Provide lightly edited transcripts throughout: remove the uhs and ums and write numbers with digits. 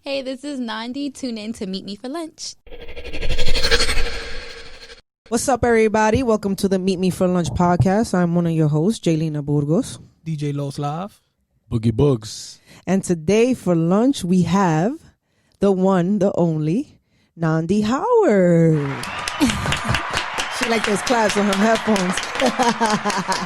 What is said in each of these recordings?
Hey, this is Nandi. Tune in to Meet Me for Lunch. What's up, everybody? Welcome to the Meet Me for Lunch podcast. I'm one of your hosts, Jaylina Burgos. DJ Los Live. Boogie Bugs. And today for lunch, we have the one, the only, Nandi Howard. She like those claps on her headphones.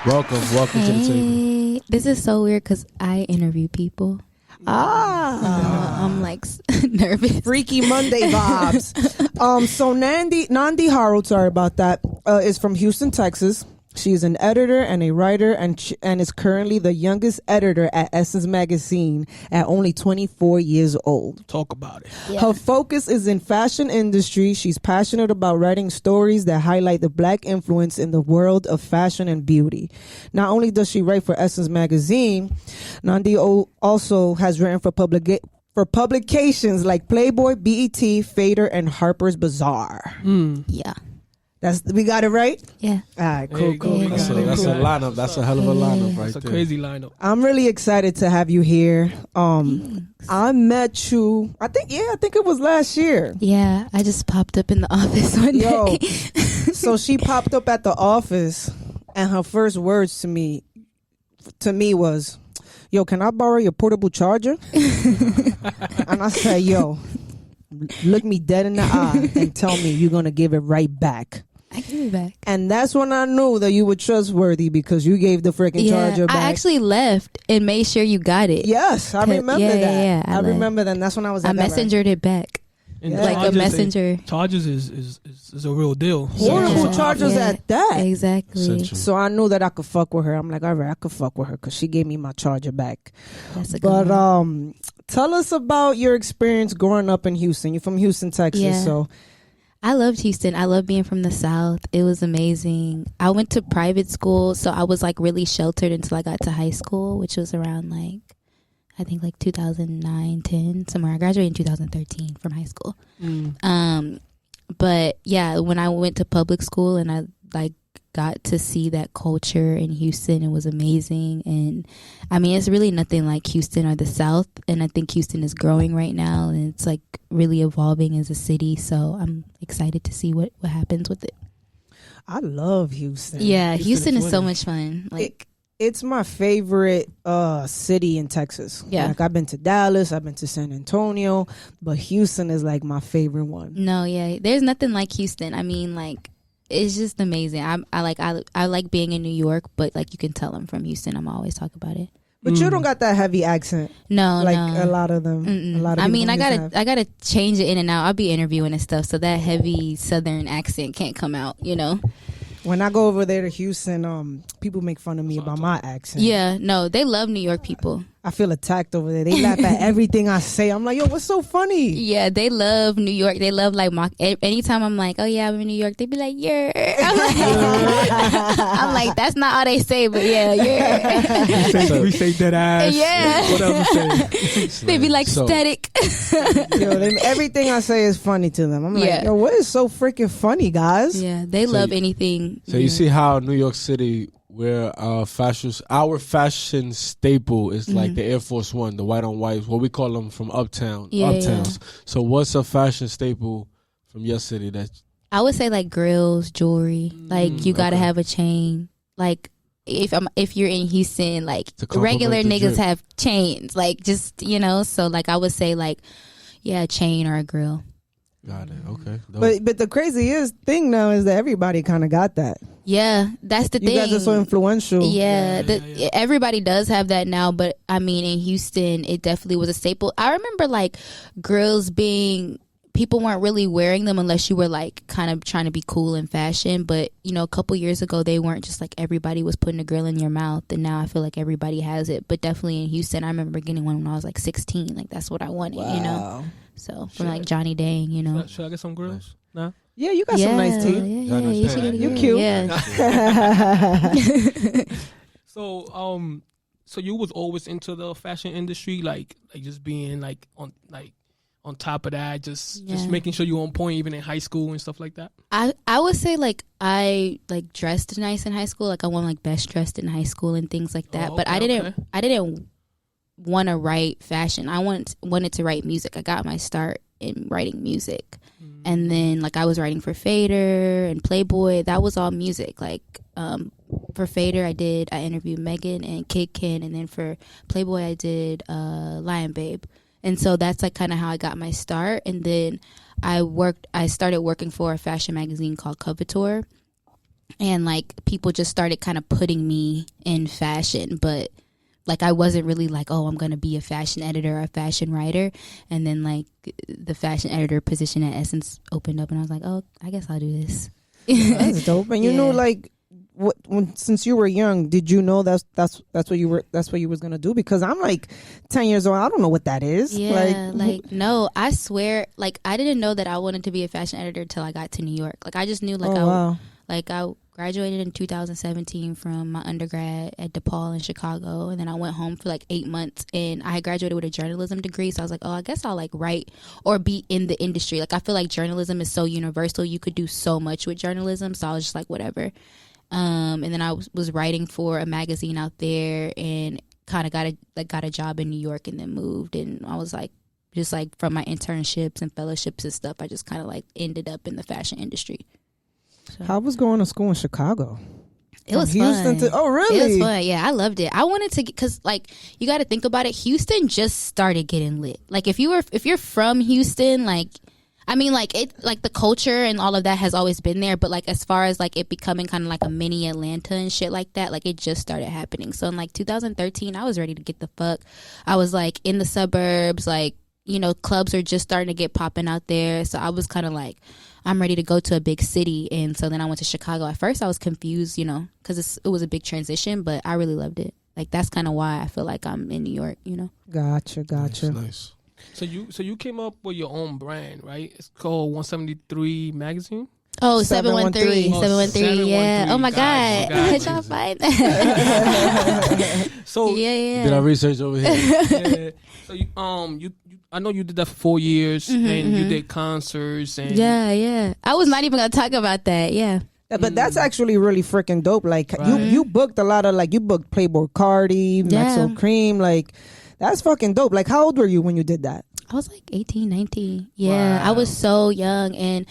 Welcome to the table. This is so weird because I interview people. I'm like nervous. Freaky Monday vibes. So Nandi Howard, sorry about that, is from Houston, Texas. She's an editor and a writer and is currently the youngest editor at Essence Magazine at only 24 years old. Talk about it. Yeah. Her focus is in fashion industry. She's passionate about writing stories that highlight the black influence in the world of fashion and beauty. Not only does she write for Essence Magazine, Nandi also has written for publications like Playboy, BET, Fader, and Harper's Bazaar. Yeah. We got it right? Yeah. All right, cool. That's a lineup. That's a hell of a lineup right It's a there. crazy lineup. I'm really excited to have you here. I met you, I think it was last year. Yeah, I just popped up in the office one Yo, day. so she popped up at the office, and her first words to me was, "Yo, can I borrow your portable charger?" And I said, "Yo, look me dead in the eye and tell me you're gonna give it right back." I give it back. And that's when I knew that you were trustworthy, because you gave the freaking charger back. I actually left and made sure you got it. Yes, I remember that. Yeah, I remember that. And that's when I was. I messengered it back. And Yeah. Like a messenger. Charges is a real deal. Horrible Yeah. chargers Yeah. at that. Exactly. Essential. So I knew that I could fuck with her. I'm like, all right, I could fuck with her because she gave me my charger back. That's a good But one. tell us about your experience growing up in Houston. You're from Houston, Texas. Yeah. So I loved Houston. I love being from the South. It was amazing. I went to private school, so I was like really sheltered until I got to high school, which was around like, I think like 2009, 10, somewhere. I graduated in 2013 from high school. But yeah, when I went to public school and I like got to see that culture in Houston, it was amazing. And I mean, it's really nothing like Houston or the South. And I think Houston is growing right now, and it's like really evolving as a city. So I'm excited to see what happens with it. I love Houston. Yeah, Houston is so winning. much fun. Like, It's my favorite city in Texas. Yeah. Like, I've been to Dallas, I've been to San Antonio, but Houston is like my favorite one. no, yeah, there's nothing like Houston. I mean, like, it's just amazing. I like being in New York, but like you can tell I'm from Houston. I'm always talk about it. But you don't got that heavy accent No, like no. a lot of them. Mm-mm. A lot of I mean, people I used to have. gotta change it in and out. I'll be interviewing and stuff, so that heavy Southern accent can't come out. You know? When I go over there to Houston, people make fun of me about my accent. Yeah. No, they love New York people. I feel attacked over there. They laugh at everything I say. I'm like, yo, what's so funny? Yeah, they love New York. They love like mock. Anytime I'm like, oh yeah, I'm in New York, they be like, yeah. I'm like, that's not all they say, but yeah, yeah. We say dead ass. Yeah. Whatever say. They be like So- static. Yo, everything I say is funny to them. I'm like, Yeah. yo, what is so freaking funny, guys? Yeah, they So love you- anything. So you see how New York City, where our fashion staple is like the Air Force One, the white on white, what we call them from uptowns. Yeah. So what's a fashion staple from your city that? I would say like grills, jewelry. Like you gotta okay. have a chain. Like if you're in Houston, like To complement regular the niggas drip. have chains. Like just so like I would say like a chain or a grill. Got it. Okay. Dope. But the craziest thing now is that everybody kind of got that. Yeah, that's the You thing. guys are so influential. Yeah, everybody does have that now, but I mean, in Houston, it definitely was a staple. I remember like grills being, people weren't really wearing them unless you were like kind of trying to be cool in fashion. But a couple years ago, they weren't just like everybody was putting a grill in your mouth, and now I feel like everybody has it. But definitely in Houston, I remember getting one when I was like 16. Like that's what I wanted, Wow. So from like Johnny Dang, Should I get some grills? Nah. Yeah, you got some nice teeth. Yeah, you should get a You grill. cute. Yeah. So so you was always into the fashion industry, like just being like on top of that, just making sure you're on point even in high school and stuff like that. I would say like I like dressed nice in high school. Like I won like best dressed in high school and things like that. Oh, but okay, I didn't want to write fashion. I wanted to write music. I got my start in writing music. And then like I was writing for Fader and Playboy. That was all music. Like for Fader I interviewed Megan and Kid Ken, and then for Playboy I did Lion Babe. And so that's like kind of how I got my start. And then I started working for a fashion magazine called Coveteur. And like people just started kind of putting me in fashion, but like I wasn't really like, oh, I'm gonna be a fashion editor or a fashion writer. And then like the fashion editor position at Essence opened up, and I was like, oh, I guess I'll do this. That's dope. And you know, like since you were young, did you know that's what you was gonna do? Because I'm like 10 years old, I don't know what that is. Yeah, like no, I swear, like I didn't know that I wanted to be a fashion editor till I got to New York. Like I just knew like I graduated in 2017 from my undergrad at DePaul in Chicago, and then I went home for like 8 months, and I had graduated with a journalism degree, so I was like, oh, I guess I'll like write or be in the industry. Like I feel like journalism is so universal, you could do so much with journalism, so I was just like, whatever. And then I was writing for a magazine out there, and kind of got a job in New York, and then moved. And I was like, just like from my internships and fellowships and stuff, I just kind of like ended up in the fashion industry. So. How was going to school in Chicago? It was Houston fun. Oh, really? It was fun. Yeah, I loved it. I wanted to, because like you got to think about it. Houston just started getting lit. Like if you're from Houston, like I mean, like it, like the culture and all of that has always been there. But like as far as like it becoming kind of like a mini Atlanta and shit like that, like it just started happening. So in like 2013, I was ready to get the fuck. I was like in the suburbs, like you know, clubs are just starting to get popping out there. So I was kind of like, I'm ready to go to a big city. And so then I went to Chicago. At first I was confused, you know, because it was a big transition, but I really loved it. Like that's kind of why I feel like I'm in New York, you know. Gotcha. Nice. So you came up with your own brand, right? It's called 173 Magazine. Oh, 713. 713, yeah. Oh, my God. Did y'all find that? So, yeah. Did I research over here? Yeah. So, you I know you did that for 4 years, and you did concerts. And Yeah. I was not even going to talk about that, yeah. Yeah, but that's actually really freaking dope. Like, you booked a lot of, like, you booked Playboy Cardi, Maxo Cream. Like, that's fucking dope. Like, how old were you when you did that? I was like 18, 19. Yeah, wow. I was so young, and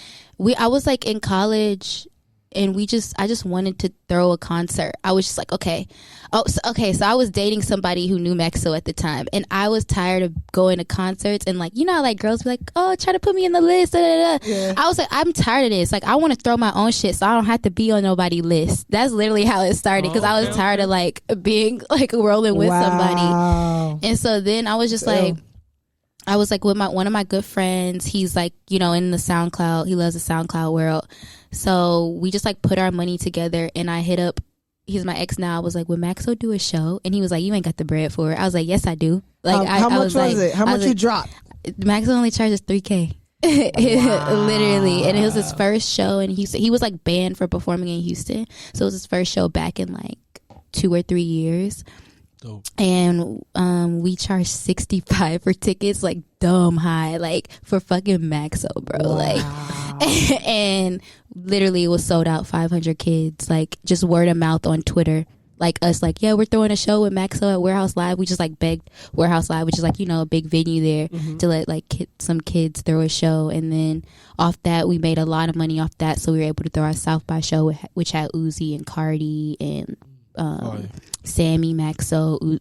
I was like in college, and I just wanted to throw a concert. I was just like, okay. So I was dating somebody who knew Maxo at the time, and I was tired of going to concerts and like, you know how like girls be like, oh, try to put me in the list. Yeah. I was like, I'm tired of this. Like, I want to throw my own shit so I don't have to be on nobody's list. That's literally how it started, because I was tired of like being like rolling with somebody. And so then I was just like, I was like with one of my good friends. He's like, you know, in the SoundCloud. He loves the SoundCloud world. So we just like put our money together, and I hit up, he's my ex now. I was like, would Maxo do a show? And he was like, you ain't got the bread for it. I was like, yes, I do. Like, how much was it? How much you dropped? Maxo only charges $3,000. Literally. And it was his first show, and he was like banned for performing in Houston. So it was his first show back in like 2 or 3 years. Dope. And we charged $65 for tickets, like dumb high, like for fucking Maxo, bro. Wow. Like, and literally it was sold out. 500 kids, like just word of mouth on Twitter, like us, like, yeah, we're throwing a show with Maxo at Warehouse Live. We just like begged Warehouse Live, which is like, you know, a big venue there, to let like some kids throw a show. And then off that, we made a lot of money off that, so we were able to throw our South by show, which had Uzi and Cardi and Sammy, Maxo,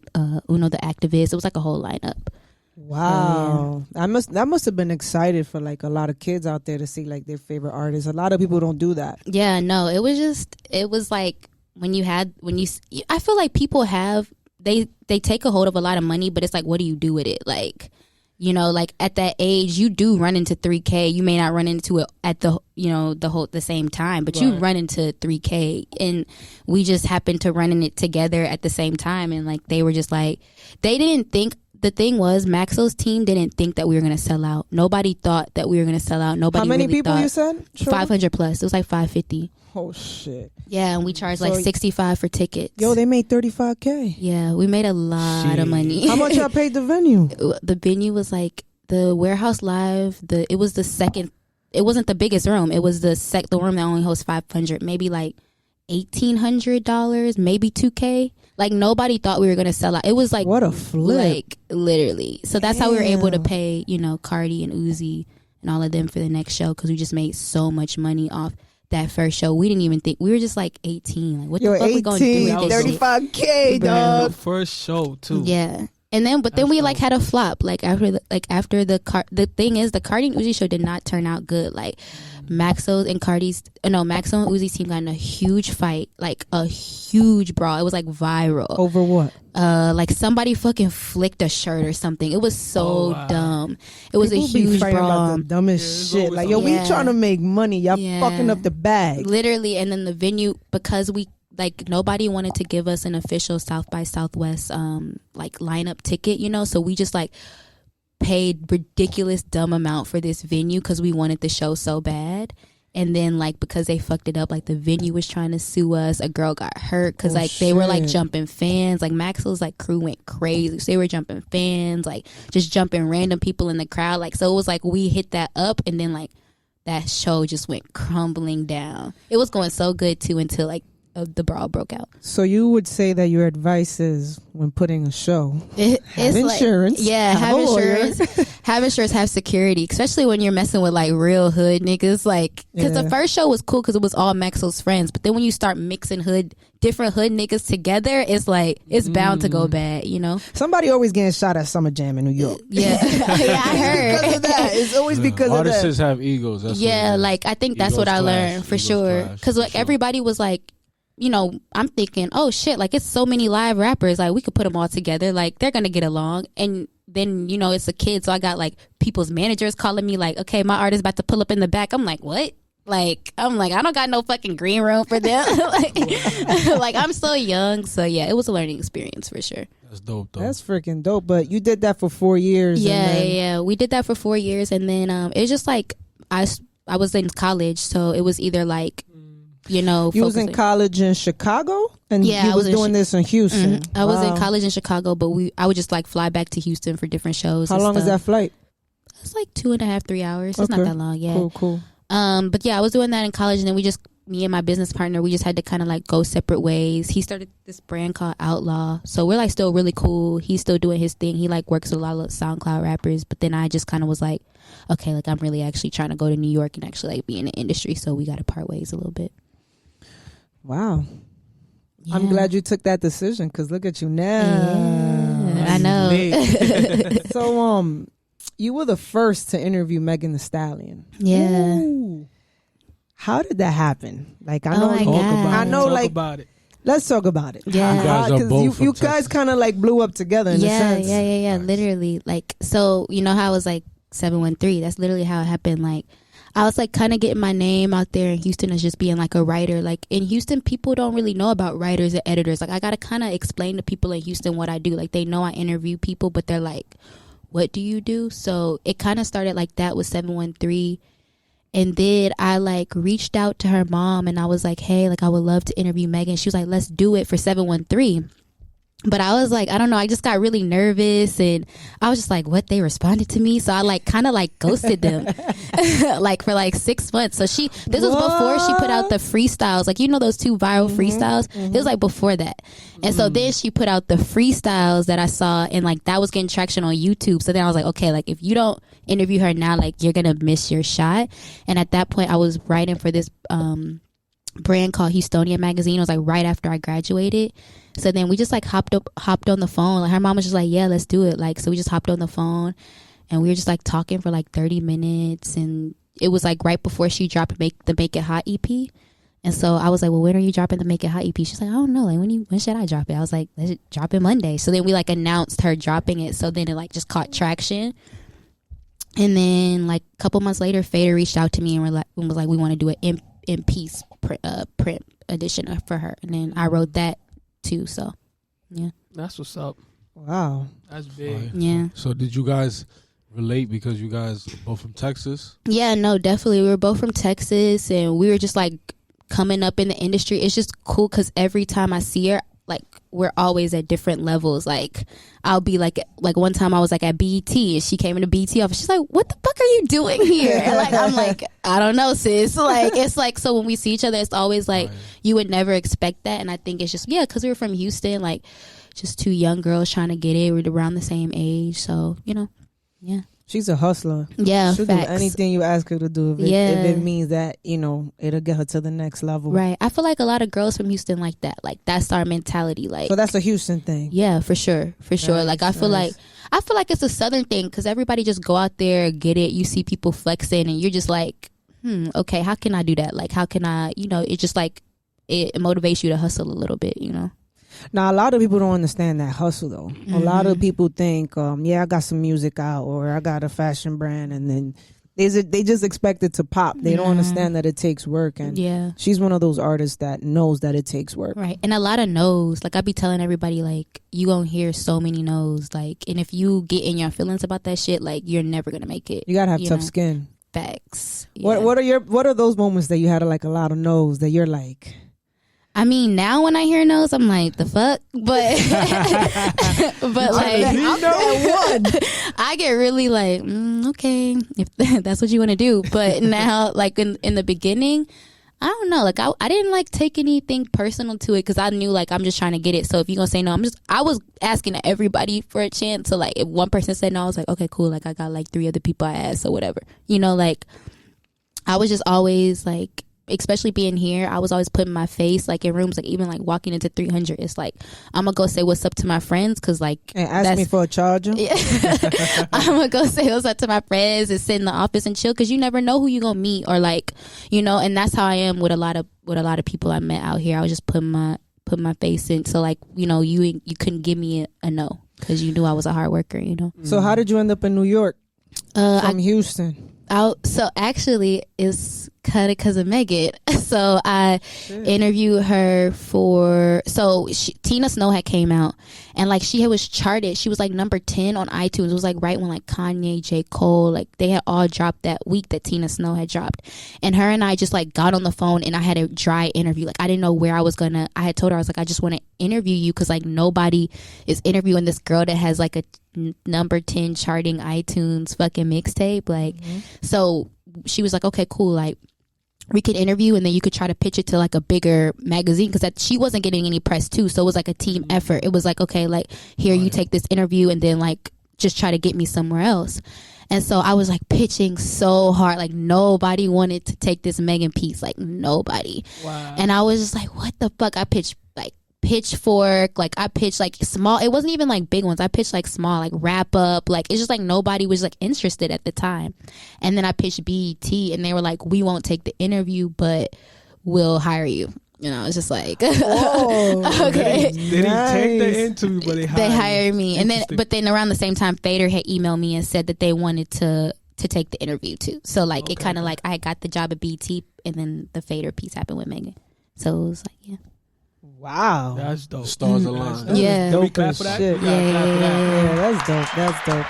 Uno the Activist. It was like a whole lineup. Wow. That must have been excited for like a lot of kids out there to see like their favorite artists. A lot of people don't do that. Yeah, no, it was like I feel like people they take a hold of a lot of money, but it's like, what do you do with it? Like, you know, like at that age, you do run into $3,000. You may not run into it at the same time, but you run into $3,000, and we just happened to run in it together at the same time. And like, they were just like, they didn't think. The thing was, Maxo's team didn't think that we were gonna sell out. Nobody thought that we were gonna sell out. Nobody. How many really people thought. You said? 500 plus. It was like 550. Oh shit. Yeah, and we charged like $65 for tickets. Yo, they made $35,000. Yeah, we made a lot of money. How much y'all paid the venue? The venue was like the Warehouse Live. It was the second. It wasn't the biggest room. It was the room that only hosts 500. Maybe like $1,800, maybe $2,000. Like nobody thought we were gonna sell out. It was like what a flip, like literally. So that's how we were able to pay, you know, Cardi and Uzi and all of them for the next show because we just made so much money off that first show. We didn't even think, we were just like 18. Like what the fuck we gonna do with this 35K, dog. The first show too. Yeah. And then, but then we like had a flop. Like after the thing is, the Cardi and Uzi show did not turn out good. Like Maxo and Uzi's team got in a huge fight, like a huge brawl. It was like viral. Over what? Like somebody fucking flicked a shirt or something. It was so dumb. It was People a huge be brawl. about the dumbest shit. Like, yo, we trying to make money. Y'all fucking up the bag. Literally, and then the venue, because we, like, nobody wanted to give us an official South by Southwest like lineup ticket, you know, so we just like paid ridiculous dumb amount for this venue because we wanted the show so bad. And then like because they fucked it up, like the venue was trying to sue us. A girl got hurt because they were like jumping fans. Like Maxwell's like crew went crazy, so they were jumping fans, like just jumping random people in the crowd. Like, so it was like we hit that up and then like that show just went crumbling down. It was going so good too until like the brawl broke out. So you would say that your advice is when putting a show, have insurance. Like, yeah, have insurance. Have insurance, have security, especially when you're messing with like real hood niggas. Like, because the first show was cool because it was all Maxwell's friends, but then when you start mixing different hood niggas together, it's like it's bound to go bad, you know. Somebody always getting shot at Summer Jam in New York. Yeah, yeah, I heard. Because of that, it's always because of that. Artists have egos. That's like I think that's what I learned for sure. Because like everybody was like, you know, I'm thinking, oh shit, like it's so many live rappers, like we could put them all together, like they're gonna get along. And then, you know, it's a kid, so I got like people's managers calling me like, okay, my artist about to pull up in the back. I'm like, what? Like, I'm like, I don't got no fucking green room for them. like I'm so young. So yeah, it was a learning experience for sure. That's dope though. That's freaking dope. But you did that for 4 years. Yeah, we did that for 4 years, and then it's just like I was in college, so it was either like, you know, you was in college in Chicago, and you was doing this in Houston. Mm-hmm. I was in college in Chicago, but I would just like fly back to Houston for different shows. How long is that flight? It's like 2.5, 3 hours. It's not that long. Yeah, cool. But yeah, I was doing that in college, and then me and my business partner, we just had to kind of like go separate ways. He started this brand called Outlaw, so we're like still really cool. He's still doing his thing. He like works with a lot of SoundCloud rappers, but then I just kind of was like, okay, like I'm really actually trying to go to New York and actually like be in the industry, so we got to part ways a little bit. Wow. Yeah. I'm glad you took that decision because look at you now. Yeah, I know. So, you were the first to interview Megan Thee Stallion. Yeah. Ooh. How did that happen? Like, I know, talk about it. Let's talk about it. Yeah, because you guys kind of like blew up together in a sense. Yeah. Literally, like, so you know how I was like 713. That's literally how it happened. Like, I was like kind of getting my name out there in Houston as just being like a writer. Like in Houston, people don't really know about writers and editors. Like I got to kind of explain to people in Houston what I do. Like they know I interview people, but they're like, what do you do? So it kind of started like that with 713. And then I like reached out to her mom and I was like, hey, like I would love to interview Megan. She was like, let's do it for 713. But I was like, I don't know, I just got really nervous and I was just like, what, they responded to me? So I like kind of like ghosted them like for like 6 months. So this was before she put out the freestyles, like, you know, those 2 viral freestyles. It was like before that. And so then she put out the freestyles that I saw and like that was getting traction on YouTube. So then I was like, okay, like if you don't interview her now, like you're gonna miss your shot. And at that point I was writing for this brand called Houstonian Magazine. It was like right after I graduated. So then we just like hopped on the phone. Like her mom was just like, yeah, let's do it. Like, so we just hopped on the phone and we were just like talking for like 30 minutes. And it was like right before she dropped the Make It Hot EP. And so I was like, well, when are you dropping the Make It Hot EP? She's like, I don't know. Like when should I drop it? I was like, let's drop it Monday. So then we like announced her dropping it. So then it like just caught traction. And then like a couple months later, Fader reached out to me and was like, we want to do an in piece print edition for her. And then I wrote that too. So yeah, that's what's up. Wow, that's big. Yeah. So did you guys relate because you guys are both from Texas? Yeah, no, definitely. We were both from Texas and we were just like coming up in the industry. It's just cool because every time I see her, like we're always at different levels. Like I'll be like one time I was like at BET and she came in the BET office. She's like, "What the fuck are you doing here?" And like I'm like, "I don't know, sis." Like it's like, so when we see each other, it's always like you would never expect that. And I think it's just because we were from Houston, like just two young girls trying to get it. We're around the same age, so yeah. She's a hustler. Yeah, she'll facts. do anything you ask her to do if it means that it'll get her to the next level. Right. I feel like a lot of girls from Houston like that. Like that's our mentality. Like so that's a Houston thing. Yeah, for sure. Nice, Like I feel like it's a Southern thing because everybody just go out there, get it. You see people flexing, and you're just like, okay, how can I do that? Like how can I? It's just like it motivates you to hustle a little bit. Now, a lot of people don't understand that hustle, though. A lot of people think, I got some music out or I got a fashion brand, and then they just expect it to pop. They don't understand that it takes work. And she's one of those artists that knows that it takes work. Right. And a lot of no's. Like, I be telling everybody, like, you gonna hear so many no's. Like, and if you get in your feelings about that shit, like, you're never gonna make it. You gotta have tough skin. Facts. Yeah. What are those moments that you had like a lot of no's that you're like... I mean, now when I hear no's, I'm like, the fuck? But like, I get really like, okay, if that's what you want to do. But now, like in the beginning, I don't know. Like I didn't like take anything personal to it because I knew like I'm just trying to get it. So if you're gonna say no, I was asking everybody for a chance. So like if one person said no, I was like, okay, cool. Like I got like 3 other people I asked or whatever. Like I was just always like, especially being here, I was always putting my face like in rooms, like even like walking into 300, it's like I'm gonna go say what's up to my friends because like and ask me for a charger. I'm gonna go say what's up to my friends and sit in the office and chill because you never know who you gonna meet or like and that's how I am with a lot of people I met out here. I was just putting my face in, so like you couldn't give me a no because you knew I was a hard worker. So how did you end up in New York from Houston? So actually it's kind of because of Megan. So I interviewed her Tina Snow had came out and like she was charted. She was like number 10 on iTunes. It was like right when like Kanye, J. Cole, like they had all dropped that week that Tina Snow had dropped. And her and I just like got on the phone and I had a dry interview. Like I didn't know where I had told her, I was like, I just want to interview you because like nobody is interviewing this girl that has like a number 10 charting iTunes fucking mixtape. Like so she was like, okay, cool, like we could interview and then you could try to pitch it to like a bigger magazine because she wasn't getting any press too, so it was like a team effort. It was like, okay, like here you take this interview and then like just try to get me somewhere else. And so I was like pitching so hard, like nobody wanted to take this Megan piece, like nobody. Wow. And I was just like, what the fuck? I pitched like Pitchfork, like I pitched like small, it wasn't even like big ones, I pitched like small, like Wrap Up, like it's just like nobody was like interested at the time. And then I pitched BET and they were like, we won't take the interview but we'll hire you. It's just like, oh, okay. They didn't take the interview, but they hired me. And then around the same time Fader had emailed me and said that they wanted to take the interview too. So like it kind of like I got the job at BET and then the Fader piece happened with Megan. So it was like, yeah. Wow, that's dope. Stars aligned. Yeah, dope clap as for that? shit. Yeah, that's dope. That's dope.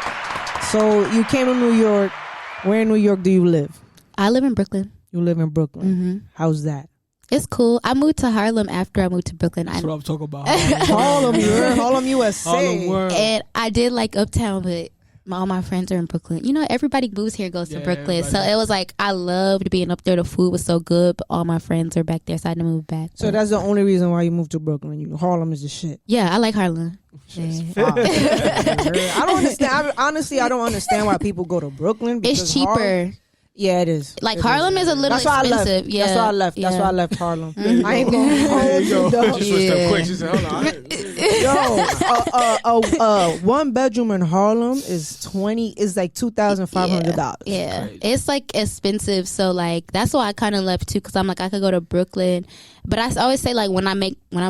So you came to New York. Where in New York do you live? I live in Brooklyn. You live in Brooklyn. How's that? It's cool. I moved to Harlem after I moved to Brooklyn. That's what I'm talking about. Harlem, USA. Harlem World. And I did like Uptown, but all my friends are in Brooklyn. Everybody moves here, goes to Brooklyn. So it was like I loved being up there. The food was so good, but all my friends are back there, so I had to move back. So that's the only reason why you moved to Brooklyn. Harlem is the shit. Yeah, I like Harlem. I don't understand. Honestly, I don't understand why people go to Brooklyn. Because it's cheaper. Yeah, it is. Like Harlem is a little expensive. Yeah, that's why I left. That's why I left Harlem. I ain't gonna hold you though. She switched up quick. She said, "Hold on." 1 bedroom in Harlem is like $2,500. Yeah, it's like expensive. So like that's why I kind of left too, because I'm like I could go to Brooklyn, but I always say like when I'm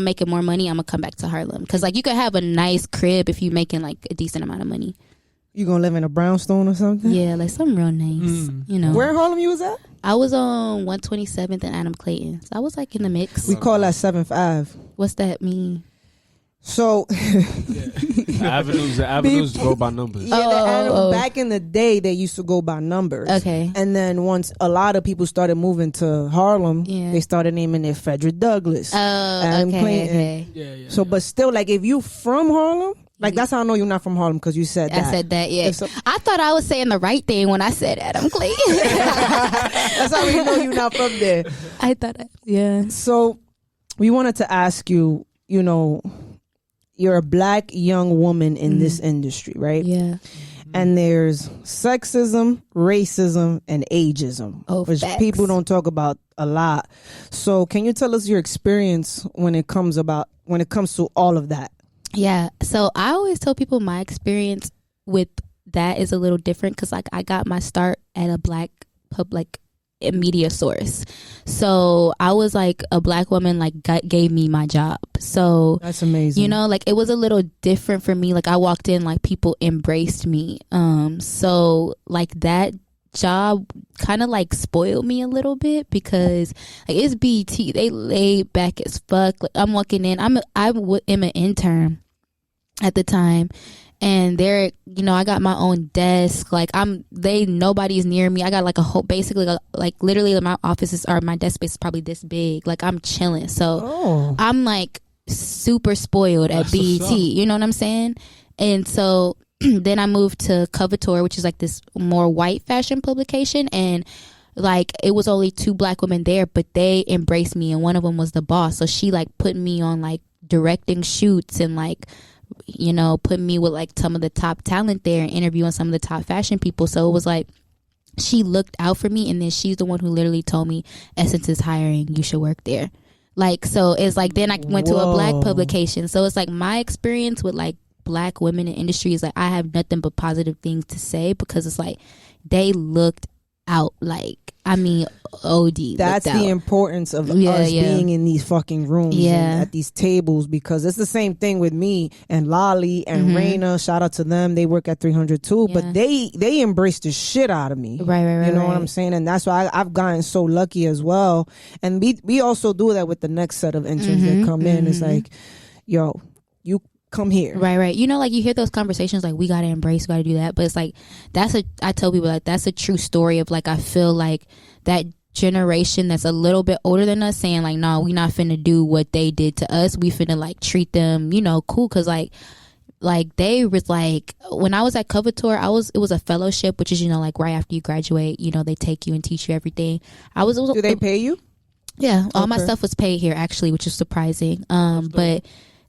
making more money, I'm gonna come back to Harlem because like you could have a nice crib if you're making like a decent amount of money. You gonna live in a brownstone or something? Yeah, like something real nice. Where in Harlem you was at? I was on 127th and Adam Clayton. So I was like in the mix. We call that 7th Ave. What's that mean? So The avenues go by numbers. back in the day, they used to go by numbers. Okay. And then once a lot of people started moving to Harlem, they started naming it Frederick Douglass. Oh, okay. Yeah. So, but still, like, if you from Harlem, like, that's how I know you're not from Harlem, because you said that. I said that, yeah. I thought I was saying the right thing when I said Adam Clay. That's how we know you're not from there. I thought, yeah. So, we wanted to ask you, you know, you're a black young woman in this industry, right? Yeah. And there's sexism, racism, and ageism, which facts. people don't talk about a lot. So can you tell us your experience when it comes to all of that? Yeah. So I always tell people my experience with that is a little different, because like I got my start at a black public media source. So I was like, a black woman like gave me my job. So that's amazing. You know, like it was a little different for me. Like I walked in, like people embraced me. So like that job kind of like spoiled me a little bit, because like it's BET, they laid back as fuck. Like I'm walking in, I am an intern at the time, and they're, you know, I got my own desk. Like nobody's near me. I got like a whole, basically like literally my offices or my desk space is probably this big. Like I'm chilling. So I'm like super spoiled at BET. You know what I'm saying? And so then I moved to Covetor, which is like this more white fashion publication. And like it was only 2 black women there, but they embraced me. And one of them was the boss. So she like put me on like directing shoots and like, you know, put me with like some of the top talent there and interviewing some of the top fashion people. So it was like she looked out for me, and then she's the one who literally told me Essence is hiring, you should work there. Like, so it's like then I went to a black publication. So it's like my experience with like black women in industry is like I have nothing but positive things to say, because it's like they looked out. Like, I mean, OD. That's the importance of us being in these fucking rooms and at these tables, because it's the same thing with me and Lolly and Raina. Shout out to them. They work at 300 too, but they embrace the shit out of me. Right. You know what I'm saying? And that's why I've gotten so lucky as well. And we also do that with the next set of interns that come in. It's like, yo, you come here. Right. You know, like you hear those conversations like we gotta embrace, we gotta do that, but it's like I tell people like that's a true story of like, I feel like that generation that's a little bit older than us saying like, no, we not finna do what they did to us, we finna like treat them, you know, cool. Because like they was like, when I was at Covetor, it was a fellowship, which is, you know, like right after you graduate, you know, they take you and teach you everything. Do they pay you? Yeah, all my stuff was paid here actually, which is surprising. But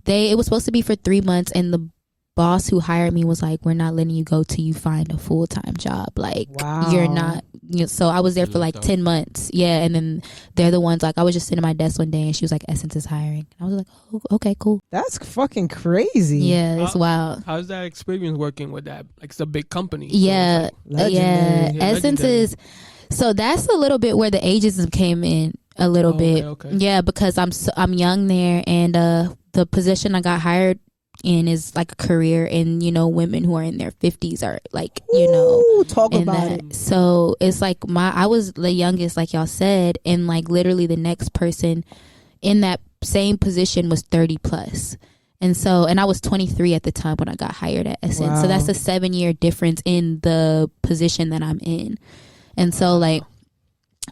it was supposed to be for 3 months, and the boss who hired me was like, we're not letting you go till you find a full-time job. Like, you're not, you know, so I was there for like 10 months. Yeah. And then they're the ones, like, I was just sitting at my desk one day and she was like, Essence is hiring. I was like, oh, okay, cool. That's fucking crazy. Yeah, it's wild. How's that experience working with that? Like, it's a big company. Yeah. So Essence is, so that's a little bit where the ageism came in a little bit. Okay. Yeah, because I'm young there, and the position I got hired in is like a career, and you know, women who are in their 50s are like, you know, talk about it. So it's like I was the youngest, like y'all said, and like literally the next person in that same position was 30 plus. And I was 23 at the time when I got hired at Essence. Wow. So that's a 7-year difference in the position that I'm in. And so like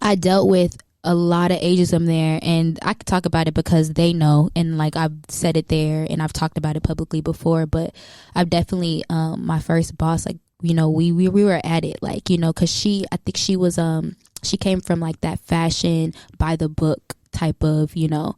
I dealt with a lot of ageism there, and I could talk about it because they know, and like I've said it there and I've talked about it publicly before, but I've definitely my first boss, like, you know, we were at it, like, you know, because I think she was she came from like that fashion by the book type of, you know.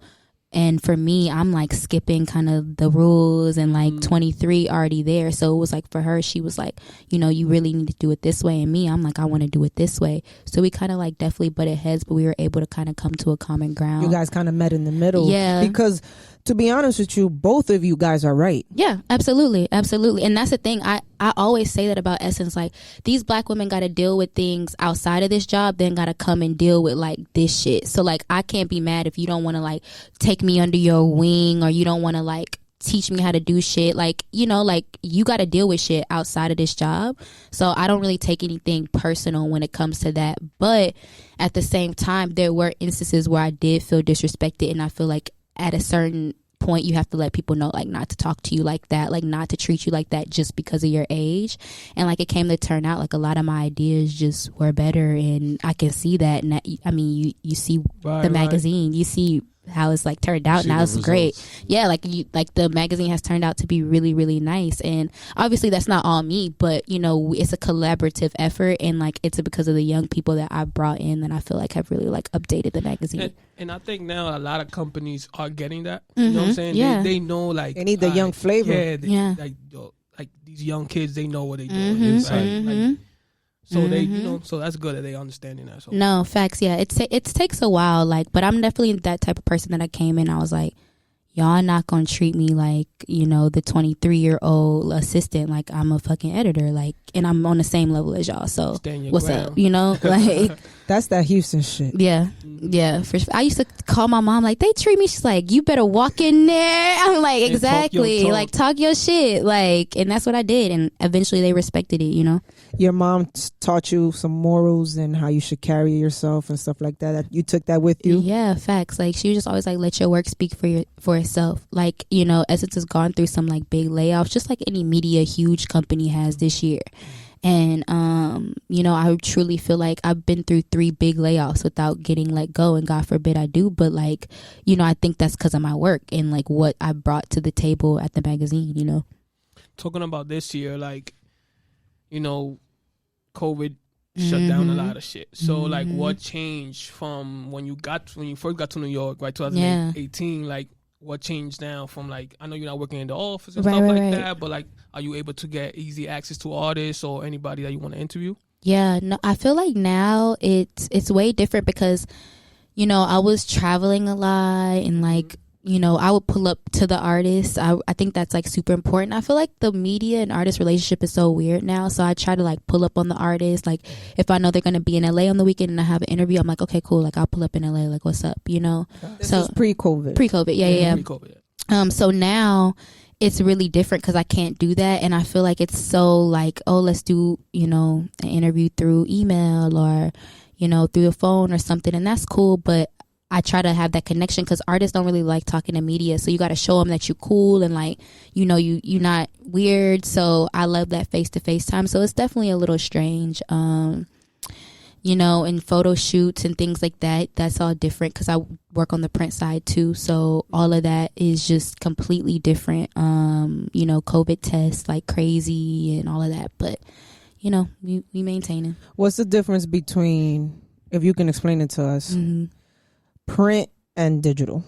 And for me, I'm like skipping kind of the rules and like 23 already there. So it was like for her, she was like, you know, you really need to do it this way. And me, I'm like, I want to do it this way. So we kind of like definitely butted heads, but we were able to kind of come to a common ground. You guys kind of met in the middle. Yeah. Because to be honest with you, both of you guys are right. Yeah, absolutely. Absolutely. And that's the thing. I always say that about Essence. Like, these black women got to deal with things outside of this job, then got to come and deal with like this shit. So like, I can't be mad if you don't want to like take me under your wing, or you don't want to like teach me how to do shit. Like, you know, like you got to deal with shit outside of this job. So I don't really take anything personal when it comes to that. But at the same time, there were instances where I did feel disrespected, and I feel like at a certain point you have to let people know, like, not to talk to you like that, like not to treat you like that just because of your age. And like it came to turn out like a lot of my ideas just were better, and I can see that. And that, I mean, you see the magazine, you see how it's like turned out, now it's great. Yeah, like the magazine has turned out to be really, really nice. And obviously that's not all me, but you know, it's a collaborative effort, and like it's because of the young people that I brought in that I feel like have really like updated the magazine. And I think now a lot of companies are getting that. You know what I'm saying? Yeah. They know, like, they need the young flavor. Yeah, like these young kids, they know what they do. Like, so they, you know, so that's good that they understanding that. So. No, facts. Yeah, it takes a while. Like, but I'm definitely that type of person that I came in. I was like, y'all not gonna treat me like, you know, the 23-year-old assistant. Like, I'm a fucking editor. Like, and I'm on the same level as y'all. So what's up? You know, like that's that Houston shit. Yeah, yeah. I used to call my mom like, they treat me. She's like, you better walk in there. I'm like, exactly. Like, talk your shit. Like, and that's what I did. And eventually they respected it. You know. Your mom taught you some morals and how you should carry yourself and stuff like that. You took that with you? Yeah, facts. Like, she was just always like, let your work speak for itself. Like, you know, Essence has gone through some like big layoffs, just like any media huge company has this year. And, you know, I truly feel like I've been through 3 big layoffs without getting let go, and God forbid I do. But like, you know, I think that's because of my work and like what I brought to the table at the magazine, you know. Talking about this year, like, you know, COVID shut down a lot of shit. So like, what changed from when you first got to New York, right, 2018? Like, what changed now from like, I know you're not working in the office and stuff like that, but like, are you able to get easy access to artists or anybody that you want to interview? Yeah, no, I feel like now it's way different because, you know, I was traveling a lot and like, you know, I would pull up to the artists. I think that's like super important. I feel like the media and artist relationship is so weird now. So I try to like pull up on the artist. Like if I know they're going to be in LA on the weekend and I have an interview, I'm like, okay, cool. Like I'll pull up in LA. Like, what's up? You know? This is pre-COVID. Pre-COVID. Yeah. Pre-COVID, yeah. So now it's really different because I can't do that. And I feel like it's so like, oh, let's do, you know, an interview through email or, you know, through the phone or something. And that's cool. But I try to have that connection because artists don't really like talking to media. So you got to show them that you're cool and like, you know, you're not weird. So I love that face-to-face time. So it's definitely a little strange. You know, and photo shoots and things like that, that's all different because I work on the print side too. So all of that is just completely different. You know, COVID tests like crazy and all of that. But, you know, we maintain it. What's the difference between, if you can explain it to us, print and digital?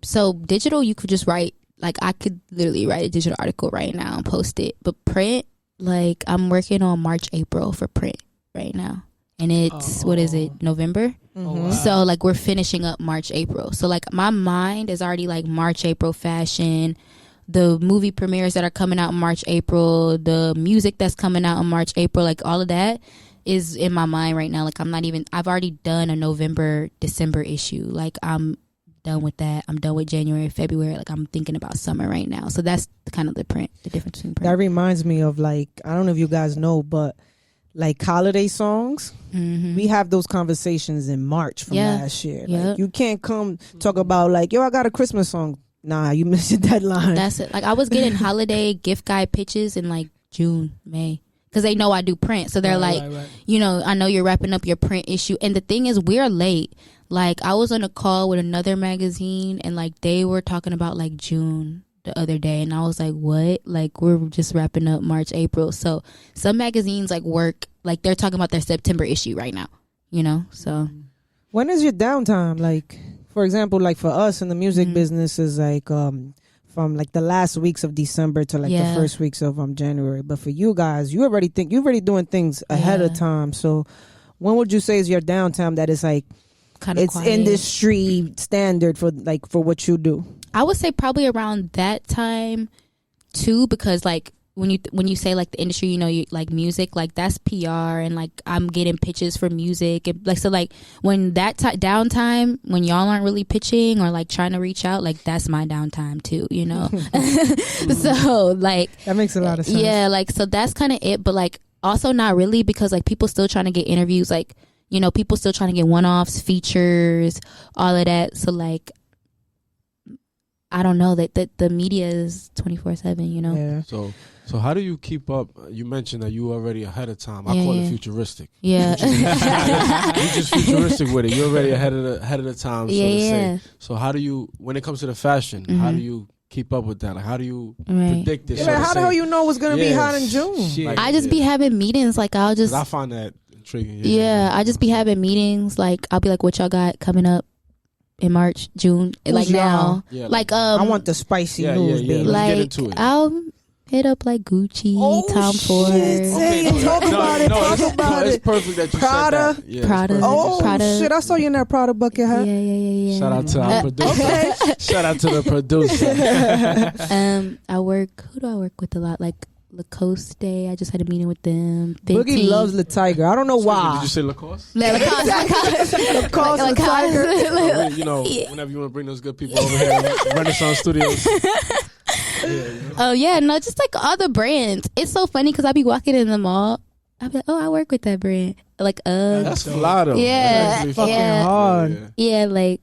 So digital, you could just write, like I could literally write a digital article right now and post it. But print, like I'm working on March, April for print right now. And it's, what is it, November? Oh, wow. So like we're finishing up March, April. So like my mind is already like March, April fashion. The movie premieres that are coming out in March, April. The music that's coming out in March, April. Like all of that is in my mind right now. Like I've already done a November, December issue. Like I'm done with that. I'm done with January, February. Like I'm thinking about summer right now. So that's kind of the difference between print. That reminds me of like, I don't know if you guys know, but like holiday songs, we have those conversations in March from last year. Like you can't come talk about like, yo, I got a Christmas song. Nah, you missed your deadline. That's it. Like I was getting holiday gift guide pitches in like June, May. Because they know I do print. So they're right. You know, I know you're wrapping up your print issue. And the thing is, we're late. Like, I was on a call with another magazine, and, like, they were talking about, like, June the other day. And I was like, what? Like, we're just wrapping up March, April. So some magazines, like, work. Like, they're talking about their September issue right now. You know? So. When is your downtime? Like, for example, like, for us in the music business is, like, from like the last weeks of December to like the first weeks of January. But for you guys, you're already doing things ahead of time. So when would you say is your downtime that is like kind of quiet? Industry standard for what you do? I would say probably around that time too, because like when you say like the industry, you know, you like music, like that's PR, and like I'm getting pitches for music, and like so like when that downtime, when y'all aren't really pitching or like trying to reach out, like that's my downtime too, you know. So like that makes a lot of sense. Yeah, like so that's kind of it, but like also not really, because like people still trying to get interviews, like, you know, people still trying to get one-offs, features, all of that. So like I don't know that the media is 24/7. You know. Yeah. So how do you keep up? You mentioned that you already ahead of time. I call it futuristic. Yeah. You just futuristic with it. You're already ahead of the time. So to say. So how do you, when it comes to the fashion, how do you keep up with that? Like, how do you predict this? Yeah, how the hell you know what's gonna be hot in June? Like, I just be having meetings. Like I find that intriguing. Yeah, I just be having meetings. Like I'll be like, what y'all got coming up in March, June? Who's like now, y'all? like I want the spicy news, baby. Let's like get into it. I'll hit up like Gucci, Tom Ford. Talk about it. It's perfect that you Prada. said that. Yeah, Prada. Oh Prada. shit! I saw you in that Prada bucket hat. Yeah. Shout out to our producer. Shout out to the producer. Who do I work with a lot? Like Lacoste. I just had a meeting with them. Boogie loves the Tiger. I don't know why. Did you say Lacoste? Lacoste. Lacoste, the Tiger. Well, you know, whenever you want to bring those good people over here, Renaissance Studios. Oh yeah, no, just like all the brands. It's so funny because I be walking in the mall. I be like, oh, I work with that brand. Like, that's fly though. Yeah, fucking hard. Yeah, like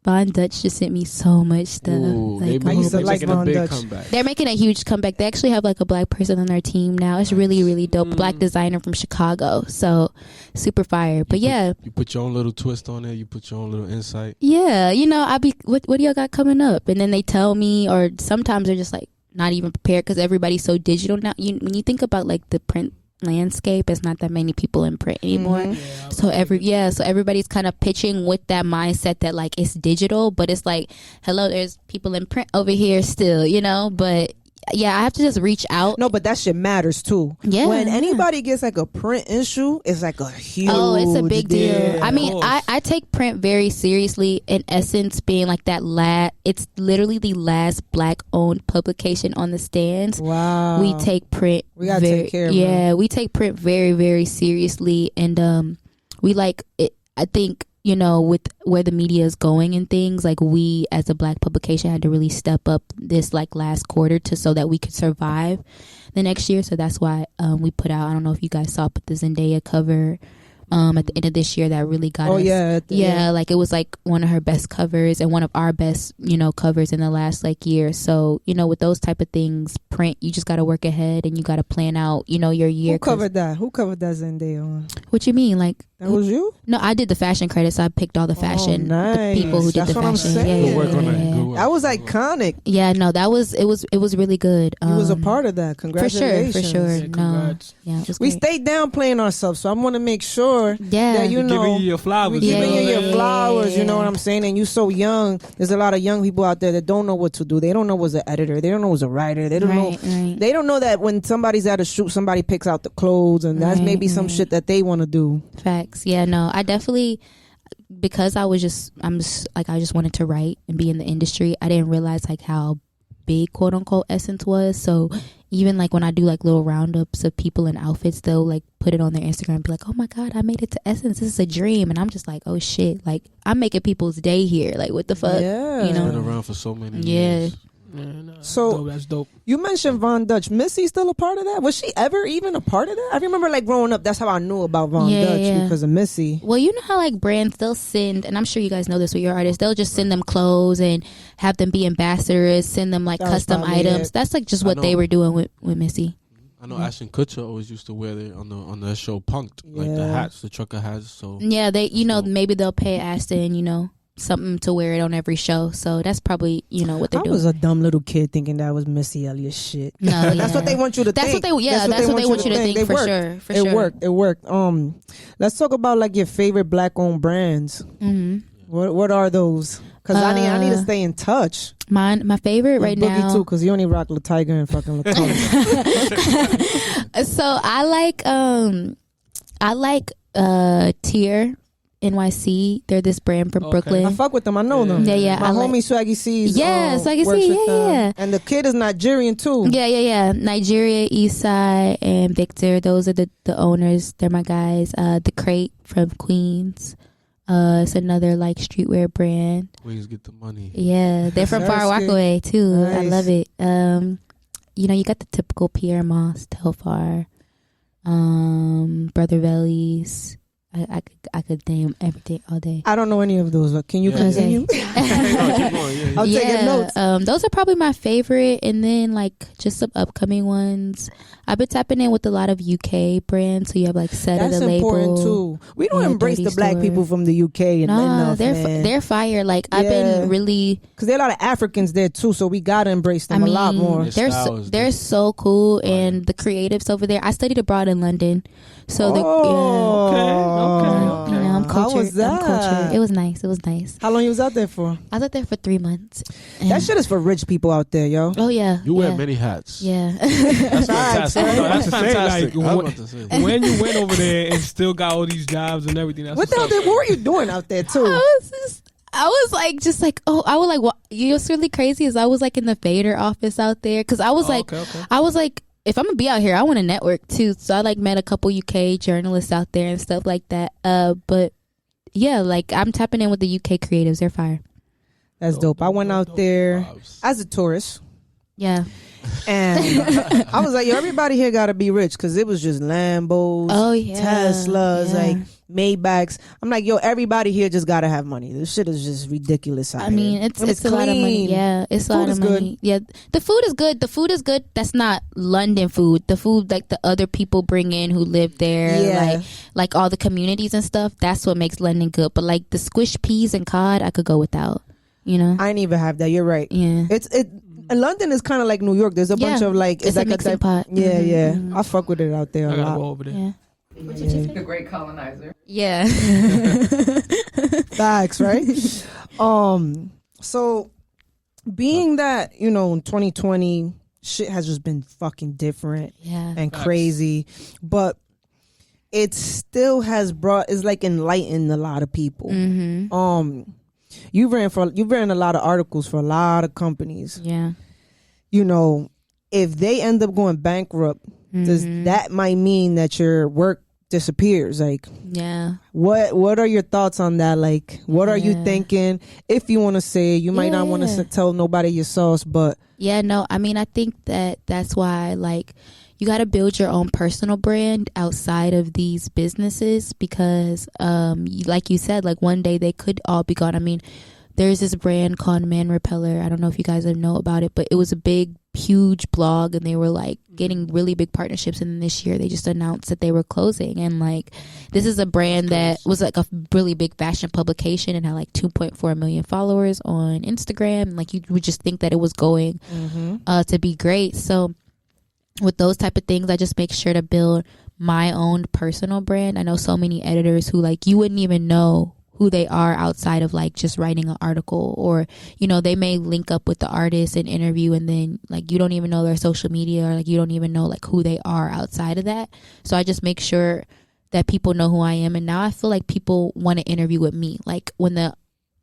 Von Dutch just sent me so much stuff. Ooh, like, I used to like making a Von big Dutch. comeback. They're making a huge comeback. They actually have like a black person on their team now. It's really, really dope. Black designer from Chicago. So super fire. But you put your own little twist on it. You put your own little insight. Yeah, you know, I be what do y'all got coming up? And then they tell me, or sometimes they're just like not even prepared because everybody's so digital now. When you think about like the print landscape, it's not that many people in print anymore. So everybody's kind of pitching with that mindset that like it's digital, but it's like, hello, there's people in print over here still, you know. But yeah, I have to just reach out. No, but that shit matters too. Yeah, when anybody gets like a print issue, it's like a huge it's a big deal. Yeah, I mean, I take print very seriously. In Essence being like that it's literally the last black owned publication on the stands. Wow. We take print. We gotta take care of it. We take print very, very seriously, and we like it. I think, you know, with where the media is going and things, like we as a black publication had to really step up this like last quarter so that we could survive the next year. So that's why we put out, I don't know if you guys saw, but the Zendaya cover at the end of this year that really got us. Like it was like one of her best covers and one of our best, you know, covers in the last like year. So, you know, with those type of things, print, you just got to work ahead and you got to plan out, you know, your year. Who covered that Zendaya one? What you mean? Like, that was you? No, I did the fashion credits. So I picked all the fashion nice. the people who did That's the what fashion. I'm saying. Yeah. Good work on that. Good work. That was iconic. Yeah, no, it was really good. You was a part of that. Congratulations. For sure. Yeah, congrats. No, yeah, it was We great. stayed downplaying ourselves, so I want to make sure that you know Giving you your flowers. we're giving you your flowers. Yeah. You know what I'm saying? And you so young. There's a lot of young people out there that don't know what to do. They don't know what's an editor. They don't know what's a writer. They don't know. Right. They don't know that when somebody's at a shoot, somebody picks out the clothes, and that's maybe some shit that they want to do. Facts. Yeah, no, I definitely, because I just wanted to write and be in the industry. I didn't realize like how big quote unquote Essence was. So even like when I do like little roundups of people in outfits, they'll like put it on their Instagram and be like, oh my God, I made it to Essence. This is a dream. And I'm just like, oh shit, like I'm making people's day here. Like what the fuck? Yeah. You know? Been around for so many years. Yeah, no, So that's dope. you mentioned Von Dutch. Missy still a part of that? Was she ever even a part of that? I remember like growing up, that's how I knew about Von Dutch because of Missy. Well, you know how like brands, they'll send, and I'm sure you guys know this with your artists, they'll just send them clothes and have them be ambassadors, send them like custom items. it. That's like just what they were doing with Missy. I know Ashton Kutcher always used to wear it on the show Punked, like the hats, the trucker hats. So yeah, they, you know, maybe they'll pay Ashton, you know, something to wear it on every show. So that's probably, you know, what they're doing. I was a dumb little kid thinking that was Missy Elliott shit. No, that's what they want you to think. That's what they want you to think for sure. For sure. It worked. Let's talk about like your favorite black owned brands. Mm-hmm. What are those? Because I need to stay in touch. My favorite right Boogie now. too, because you only rock La Tiger and fucking Lacoste. So I like Tier NYC. They're this brand from Brooklyn. I fuck with them. I know them. Yeah. My homie Swaggy C's. Swaggy works C. with them. Yeah. And the kid is Nigerian too. Yeah. Nigeria, Eastside, and Victor. Those are the owners. They're my guys. The Crate from Queens. It's another like streetwear brand. Please get the money. Yeah, they're from Far Rockaway too. Nice. I love it. You know, you got the typical Pierre Moss, Telfar, Brother Bellies. I could name everything all day. I don't know any of those. Can you continue? Keep going. I'll take your notes. Those are probably my favorite, and then like just some upcoming ones. I've been tapping in with a lot of UK brands, so you have like Set of the Label. That's important too. We don't embrace the black people from the UK enough, they're fire. Like I've been really, because there are a lot of Africans there too, so we gotta embrace them a lot more. They're so cool, and the creatives over there. I studied abroad in London, so okay. You know, I'm cultured. How was that? I'm cultured. It was nice. How long you was out there for? I was out there for 3 months. That shit is for rich people out there, yo. Oh yeah, you wear many hats. Yeah, that's fantastic. No, that's fantastic. When you went over there and still got all these jobs and everything, that's what were you doing out there too? I was like, I was like, you know what's really crazy is I was like in the Fader office out there, because I was I was like, if I'm gonna be out here, I want to network too. So I like met a couple UK journalists out there and stuff like that. But yeah, like I'm tapping in with the UK creatives. They're fire. That's dope. I went out there as a tourist. Yeah. And I was like, yo, everybody here gotta be rich, because it was just Lambos, Teslas, like Maybachs. I'm like, yo, everybody here just gotta have money. This shit is just ridiculous out here. It's a lot of money. Yeah, it's a lot of money. Yeah, the food is good. The food is good. That's not London food. The food like the other people bring in who live there, like all the communities and stuff. That's what makes London good. But like the squished peas and cod, I could go without. You know, I didn't even have that. You're right. Yeah, and London is kind of like New York. There's a bunch of like it's like a mixing pot. Yeah, yeah. I fuck with it out there a lot. Go over there. Yeah. The great colonizer. Yeah. Facts, right? So being that, you know, in 2020 shit has just been fucking different and crazy, but it still has it's like enlightened a lot of people. You've written a lot of articles for a lot of companies. Yeah. You know, if they end up going bankrupt, does that might mean that your work disappears? Like, what are your thoughts on that? Like, what are you thinking? If you want to say, you might not want to tell nobody your sauce, but I mean, I think that's why, like, you got to build your own personal brand outside of these businesses, because like you said, like one day they could all be gone. I mean, there's this brand called Man Repeller. I don't know if you guys know about it, but it was a big, huge blog, and they were like getting really big partnerships. And then this year they just announced that they were closing. And like, this is a brand that was like a really big fashion publication and had like 2.4 million followers on Instagram. And like, you would just think that it was going to be great. So with those type of things, I just make sure to build my own personal brand. I know so many editors who like you wouldn't even know who they are outside of like just writing an article, or you know, they may link up with the artist and interview, and then like you don't even know their social media, or like you don't even know like who they are outside of that. So I just make sure that people know who I am. And now I feel like people want to interview with me. Like when the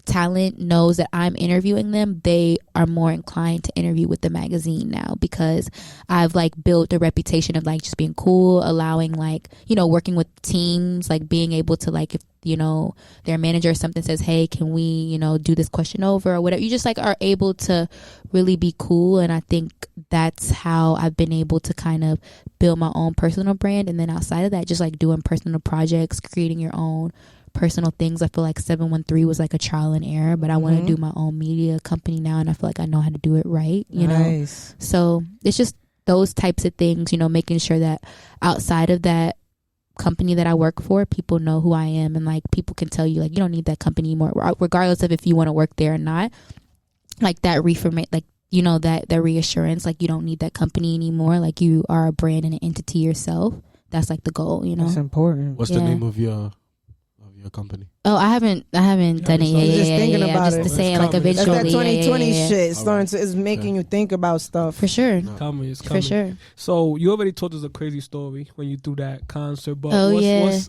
talent knows that I'm interviewing them, they are more inclined to interview with the magazine now, because I've like built a reputation of like just being cool, allowing like, you know, working with teams, like being able to like, if you know their manager or something says, hey, can we, you know, do this question over or whatever, you just like are able to really be cool. And I think that's how I've been able to kind of build my own personal brand. And then outside of that, just like doing personal projects, creating your own personal things. I feel like 713 was like a trial and error, but I want to do my own media company now, and I feel like I know how to do it right, you know. So it's just those types of things, you know, making sure that outside of that company that I work for, people know who I am, and like people can tell you like you don't need that company anymore, regardless of if you want to work there or not. Like that like, you know, that reassurance, like you don't need that company anymore, like you are a brand and an entity yourself. That's like the goal, you know. That's important. What's the name of your company? Oh, I haven't done it yet. Just thinking about it. Just saying, like eventually. That's that 2020 shit. It's making you think about stuff. For sure. It's coming. For sure. So you already told us a crazy story when you threw that concert, but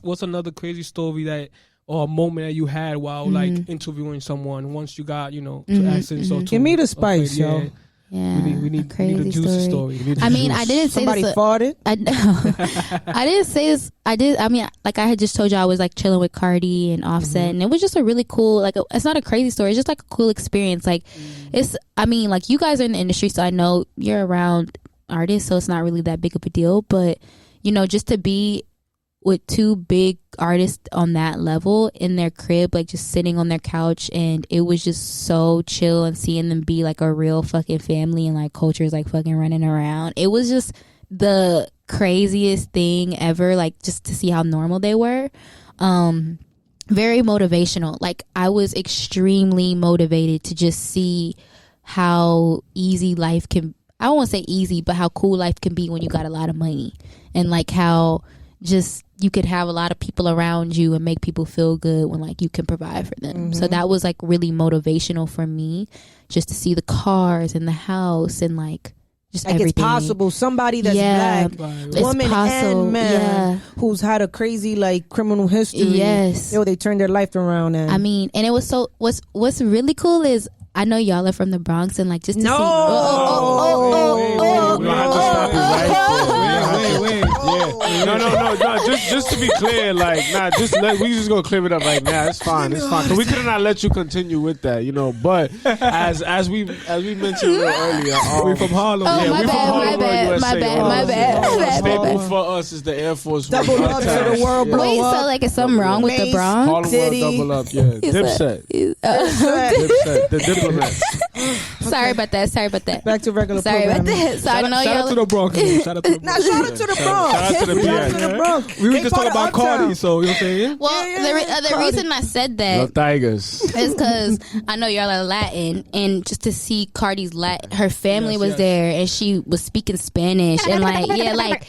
what's another crazy story that, or a moment that you had while like interviewing someone once you got, you know, to Essence? Or give me the spice, yo. Yeah, we need a juicy story. I mean, I didn't say somebody farted. I didn't say this. I did. I mean, like I had just told you, I was like chilling with Cardi and Offset, and it was just a really cool. Like, it's not a crazy story. It's just like a cool experience. Like, it's. I mean, like you guys are in the industry, so I know you're around artists, so it's not really that big of a deal. But you know, just to be with two big artists on that level in their crib, like just sitting on their couch, and it was just so chill, and seeing them be like a real fucking family, and like cultures like fucking running around. It was just the craziest thing ever, like just to see how normal they were. Very motivational. Like I was extremely motivated to just see how easy life can, I don't want to say easy, but how cool life can be when you got a lot of money, and like how just you could have a lot of people around you and make people feel good when like you can provide for them. So that was like really motivational for me, just to see the cars and the house and like just like everything. It's possible somebody that's black, woman and man, who's had a crazy like criminal history, they turned their life around. And I mean, and it was so, what's really cool is I know y'all are from the Bronx, and like just to see. No. Just to be clear, like, we just gonna clear it up. Like, nah, it's fine. Cause we could not let you continue with that, you know. But as we mentioned earlier, we from Harlem. My bad. Staple for us is the Air Force. Double up to the world, bro. Wait, so like is something wrong with the Bronx? Harlem World double up, yeah. Dipset. Dipset. The diplomats. Sorry about that. Back to regular. Sorry about that. So I know shout out to the Bronx. Shout out to the Bronx. Shout out to the Bronx. Shout out to the Bronx. We were just talking about Cardi, so you know what I'm saying? Well, the reason I said that Los Tigers is because I know y'all are Latin, and just to see Cardi's Latin, her family was there, and she was speaking Spanish, and like like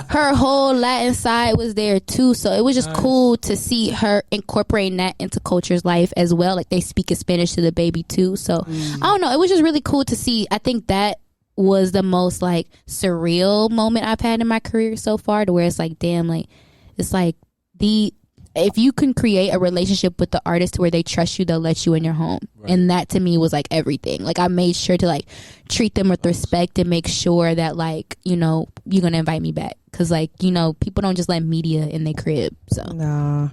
her whole Latin side was there too. So it was just cool to see her incorporating that into culture's life as well. Like they speak in Spanish to the baby too. So I don't know. It was just really cool to see. I think that was the most like surreal moment I've had in my career so far, to where it's like, damn, like it's like if you can create a relationship with the artist where they trust you, they'll let you in your home. Right. And that to me was like everything. Like I made sure to like treat them with respect and make sure that like, you know, you're going to invite me back. Cause like, you know, people don't just let media in their crib. So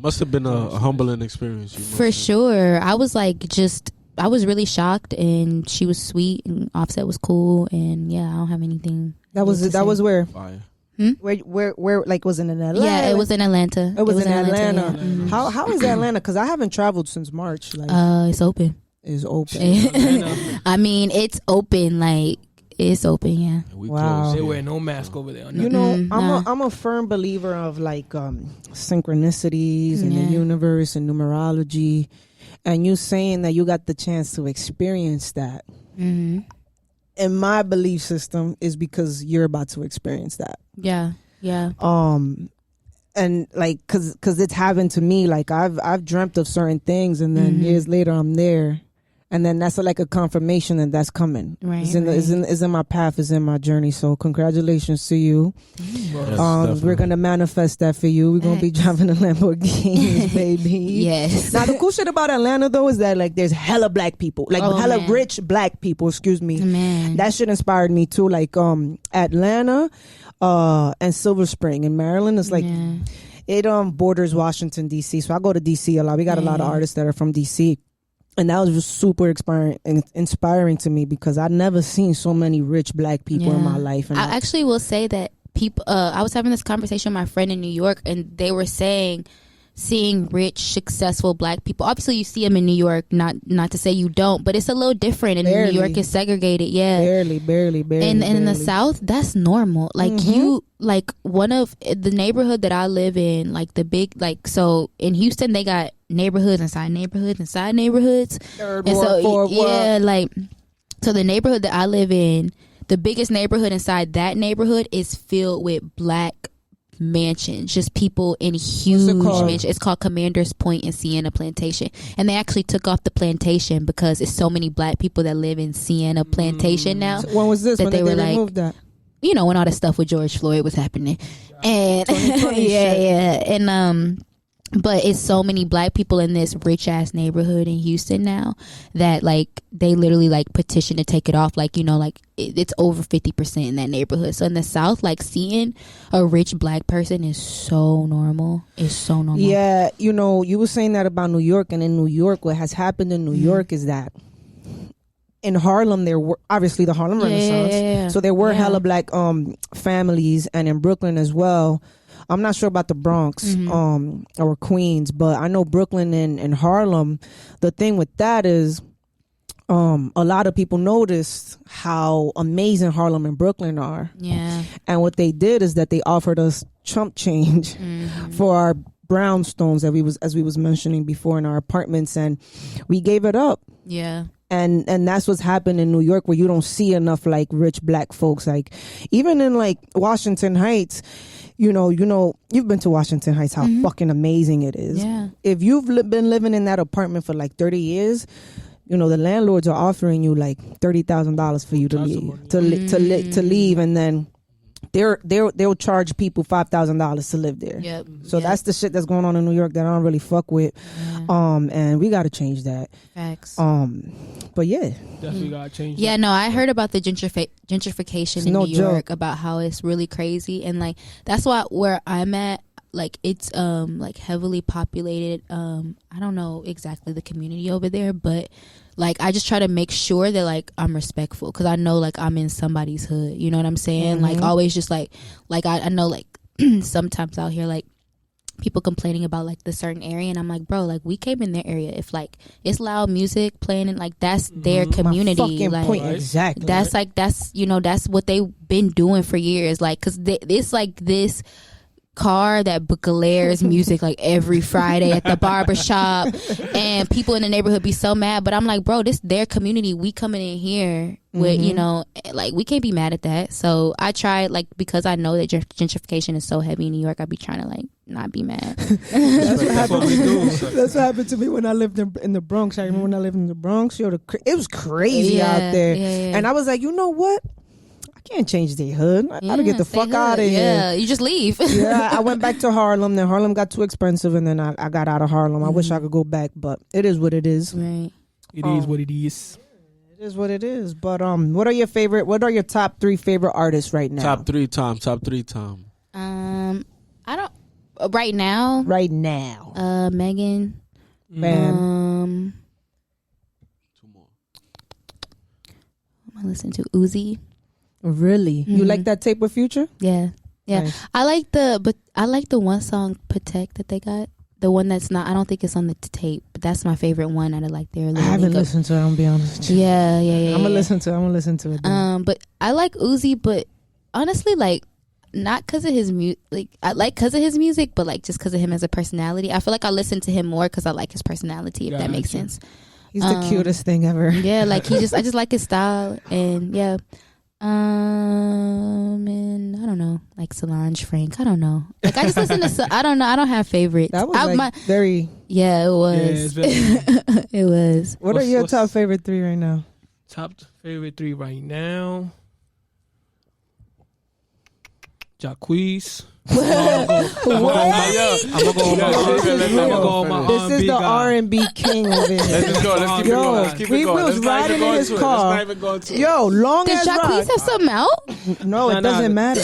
must have been a humbling experience. For sure. I was like, I was really shocked, and she was sweet, and Offset was cool. And yeah, I don't have anything. That was where? Fire. Where like was it in Atlanta? Yeah, it was in Atlanta. It was in Atlanta. Yeah. Mm-hmm. How is Atlanta? Because I haven't traveled since March. Like, it's open. It's open. I mean, it's open. Like it's open. Yeah. Wow. They wear no mask over there. You know, I'm a firm believer of like synchronicities in the universe and numerology, and you saying that you got the chance to experience that. Mm-hmm. In my belief system is because you're about to experience that. Yeah. And like, cause it's happened to me. Like I've dreamt of certain things, and then years later I'm there, and then that's like a confirmation that that's coming. Right. It's in my path. It's in my journey. So congratulations to you. Yes, we're gonna manifest that for you. We're gonna be driving a Lamborghini, baby. Yes. Now the cool shit about Atlanta though is that like there's hella black people, like rich black people. Excuse me. Man. That shit inspired me too. Like Atlanta, and Silver Spring in Maryland is like. Yeah. It borders Washington D.C. So I go to D.C. a lot. We got a lot of artists that are from D.C. And that was just super inspiring to me, because I'd never seen so many rich black people in my life. And I actually will say that people. I was having this conversation with my friend in New York, and they were saying, seeing rich, successful black people. Obviously, you see them in New York. Not to say you don't, but it's a little different. And New York is segregated. Yeah, barely. And in the South, that's normal. Like you, like one of the neighborhood that I live in, like the big, like so in Houston, they got neighborhoods inside neighborhoods inside neighborhoods. Like so the neighborhood that I live in, the biggest neighborhood inside that neighborhood is filled with black mansions, just people in huge mansions. It's called Commander's Point in Sienna Plantation, and they actually took off the plantation because it's so many black people that live in Sienna Plantation now. So when was this? When they were like, removed that? You know, when all the stuff with George Floyd was happening, and and but it's so many black people in this rich ass neighborhood in Houston now that like they literally like petition to take it off. Like, you know, like it's over 50% in that neighborhood. So in the South, like seeing a rich black person is so normal. It's so normal. Yeah, you know, you were saying that about New York, and in New York, what has happened in New York is that in Harlem, there were obviously the Harlem Renaissance. So there were hella black families, and in Brooklyn as well. I'm not sure about the Bronx or Queens, but I know Brooklyn and Harlem. The thing with that is a lot of people noticed how amazing Harlem and Brooklyn are. Yeah. And what they did is that they offered us chump change for our brownstones that as we was mentioning before in our apartments, and we gave it up. Yeah. And that's what's happened in New York, where you don't see enough like rich black folks. Like even in like Washington Heights, you know, you've been to Washington Heights, how fucking amazing it is. Yeah. If you've been living in that apartment for like 30 years, you know, the landlords are offering you like $30,000 for you to leave, to leave, and then they'll charge people $5,000 to live there. Yep. So that's the shit that's going on in New York that I don't really fuck with. Yeah. And we got to change that. Facts. But yeah, definitely got to change. Yeah, no, I heard about the gentrification in no New York, joke. about how it's really crazy, and like that's why where I'm at, like it's like heavily populated. I don't know exactly the community over there, but like I just try to make sure that like I'm respectful, because I know like I'm in somebody's hood, you know what I'm saying? Like always just like I know like sometimes I'll hear like people complaining about like the certain area, and I'm like, bro, like we came in their area. If like it's loud music playing, and like that's their community. My fucking like, point. Exactly. That's like that's you know that's what they've been doing for years. Like because it's like this car that blares music like every Friday at the barber shop, and people in the neighborhood be so mad, but I'm like, bro, this their community. We coming in here with you know, like we can't be mad at that. So I try, like, because I know that gentrification is so heavy in New York, I be trying to like not be mad. That's what happened to me when I lived in the Bronx. I remember when I lived in the Bronx, yo, it was crazy out there. And I was like, you know what, can't change the hood. I gotta get the fuck out of here. Yeah, you just leave. Yeah, I went back to Harlem. Then Harlem got too expensive, and then I got out of Harlem. I wish I could go back, but it is what it is. Right. It is what it is. It is what it is. But what are your top 3 favorite artists right now? Top three, Tom. I don't right now. Right now. Megan. Bam. 2 more. I listen to Uzi. Really? You like that tape with Future? Yeah. Nice. I like the one song Protect that they got. The one that's not, I don't think it's on the tape, but that's my favorite one out of like their little I haven't listened to it, I'm gonna be honest. Yeah. I'm gonna listen to it. Then. But I like Uzi, but honestly, like not because of his music. Like I like because of his music, but like just because of him as a personality. I feel like I listen to him more because I like his personality. If that makes sense. He's the cutest thing ever. Yeah, like I just like his style, and yeah. And I don't know, like Solange, Frank. I don't know. Like I just listen to. I don't know. I don't have favorites. That was very. Yeah, it was. Yeah, it's it was. What are your top favorite 3 right now? Top favorite 3 right now. Jacquees. I'm gonna go my This is the R&B king over here. Let's just go. Let's keep it going. Let's keep it we going. was riding in his car. Yo, long Did as Jacquees have something out? No, it doesn't matter.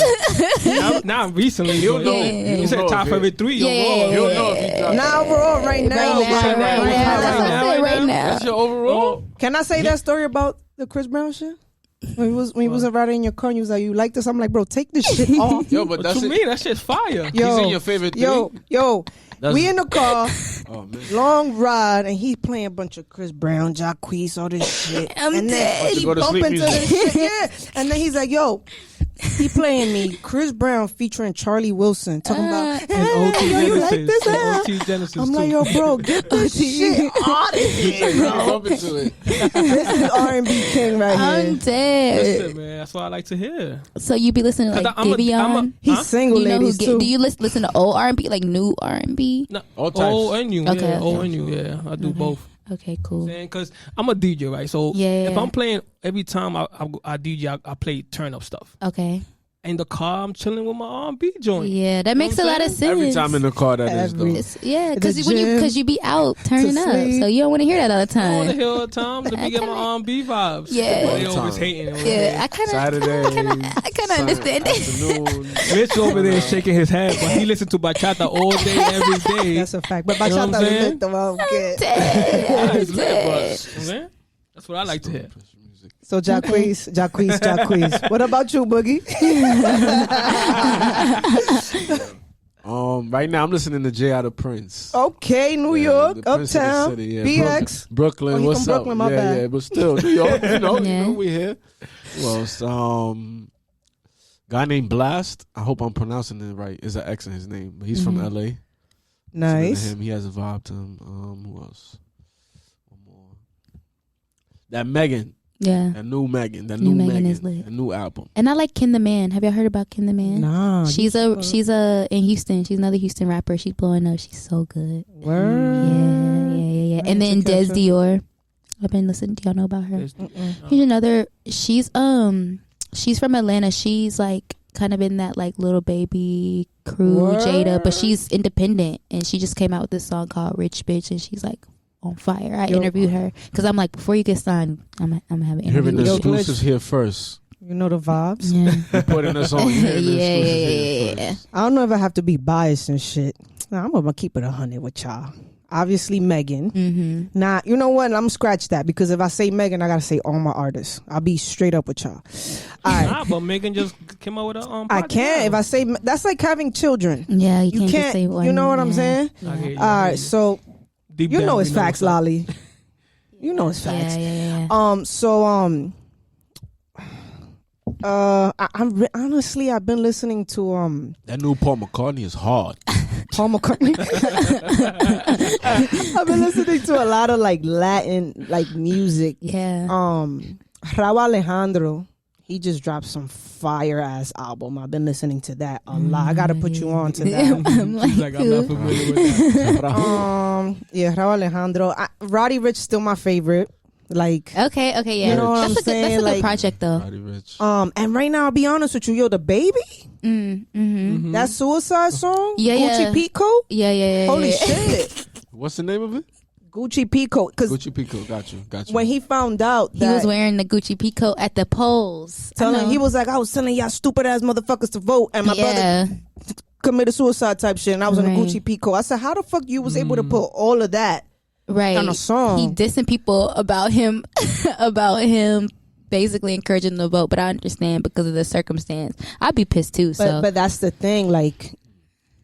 Not recently. You'll know. You said top favorite 3. You'll know if you drop. Now overall, right now. Right now. That's your overall. Can I say that story about the Chris Brown shit? When he was riding in your car and you was like, you like this? I'm like, bro, take this shit off. Yo, but that's to me, that shit's fire. Yo, he's in your favorite 3? Yo, we in the car, long ride, and he's playing a bunch of Chris Brown, Jacquees, all this shit. I'm dead. He bumping to this shit, yeah. And then he's like, yo, he playing me Chris Brown featuring Charlie Wilson, talking about, OT yo, you like Genesis. this? OT Genesis. I'm like, yo, bro, get this shit out of here, bro. This Is R&B king right I'm here. dead. Listen, man, that's what I like to hear. So you be listening to like Giveon? He's single, You know ladies, too. do you listen to old R&B, like new R&B? No, All types. old and new. Okay, Yeah, okay. old and new. Yeah, I do both. Okay, cool. Because I'm a DJ, right? So Yeah. if I'm playing, every time I DJ, I play turn up stuff. Okay. In the car, I'm chilling with my R&B joint. Yeah, that makes a lot of sense. Every time in the car, that is though. Yeah, The because gym, you be out turning up, sleep. so you don't want to hear that all the I want to time. hear all the time. Let me get my R&B vibes. Yeah. But they All the always time. hating. Yeah, I kind Saturday. of understand it. Afternoon. Rich over there shaking his head, but he listen to bachata all day, every day. That's a fact. But You know what I'm bachata saying? is the get. Yeah, it's lit, but man, that's what I like to hear. So Jacquees. What about you, Boogie? Right now I'm listening to Jay out of Prince. Okay, New York, the Prince of the Uptown, city, yeah. BX. Brooklyn, he what's from up? Brooklyn, my bad. Yeah, but still, New York, you know, Yeah. we here. Who else? Guy named Blast. I hope I'm pronouncing it right. Is an X in his name, but he's from LA. Nice. Him, he has a vibe to him. Who else? One more. That Megan. Yeah. That new Megan. That New new Megan Megan. is lit. The new album. And I like Ken the Man. Have y'all heard about Ken the Man? Nah. She's in Houston. She's another Houston rapper. She's blowing up. She's so good. Word. Yeah. And then Des Dior. I've been listening. Do y'all know about her? Here's another. She's from Atlanta. She's like kind of in that like Little Baby crew, Word. Jada, but she's independent and she just came out with this song called Rich Bitch and she's like on fire. I interviewed her because I'm like, before you get signed, I'm gonna have an interview. Hearing the with you. exclusives here first. You know the vibes. Yeah. You're putting us on. Yeah. I don't know if I have to be biased and shit. Nah, I'm gonna keep it 100 with y'all. Obviously, Megan. Mm-hmm. Nah, you know what? I'm gonna scratch that because if I say Megan, I gotta say all my artists. I'll be straight up with y'all. All right. Nah, but Megan just came out with a I can't. If I say that's like having children. Yeah, you can't just can't. say one. You know what I'm saying? Okay, All right. So deep you down, know we it's facts, what's up. Lolly. You know it's facts. Yeah. Honestly, I've been listening to That new Paul McCartney is hard. Paul McCartney. I've been listening to a lot of like Latin like music. Yeah. Raúl Alejandro, he just dropped some fire ass album. I've been listening to that a lot. I gotta put you on to that. I'm She's like, I'm not familiar with that. Yeah, Raúl Alejandro. Roddy Ricch still my favorite. Like Okay, yeah. You know what that's I'm a good, saying? That's a Like, good project though. Roddy Ricch. and right now I'll be honest with you, yo, the baby, Mm-hmm. that Suicide song, Yeah, Gucci yeah. Pico. Yeah. Holy yeah. shit, What's the name of it? Gucci Pico. Because Gucci Pico. Got you. when he found out He that was wearing the Gucci Pico at the polls. he was like, I was telling y'all stupid ass motherfuckers to vote, and my brother committed suicide type shit, and I was on a Right. Gucci Pico. I said, how the fuck you was able to put all of that right on a song? He dissing people about him basically encouraging the vote, but I understand because of the circumstance. I'd be pissed too. But that's the thing, like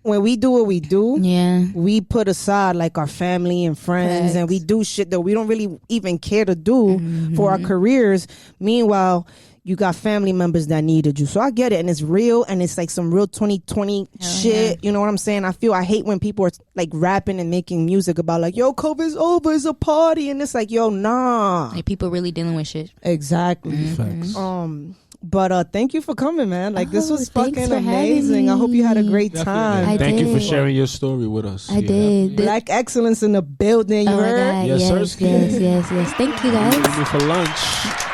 when we do what we do, yeah, we put aside like our family and friends, and we do shit that we don't really even care to do for our careers. Meanwhile, you got family members that needed you. So I get it, and it's real, and it's like some real 2020 shit. You know what I'm saying? I hate when people are like rapping and making music about like, yo, COVID's over, it's a party, and it's like, yo, nah. like people really dealing with shit. Exactly. Facts. But thank you for coming, man. Like this was thanks fucking for having amazing. I hope you had a great Definitely. time. I Thank you for did. sharing your story with us. I did. Black excellence in the building. You Oh my heard? God. Yes, Yes, sir. yes. Thank you guys. Meet me for lunch.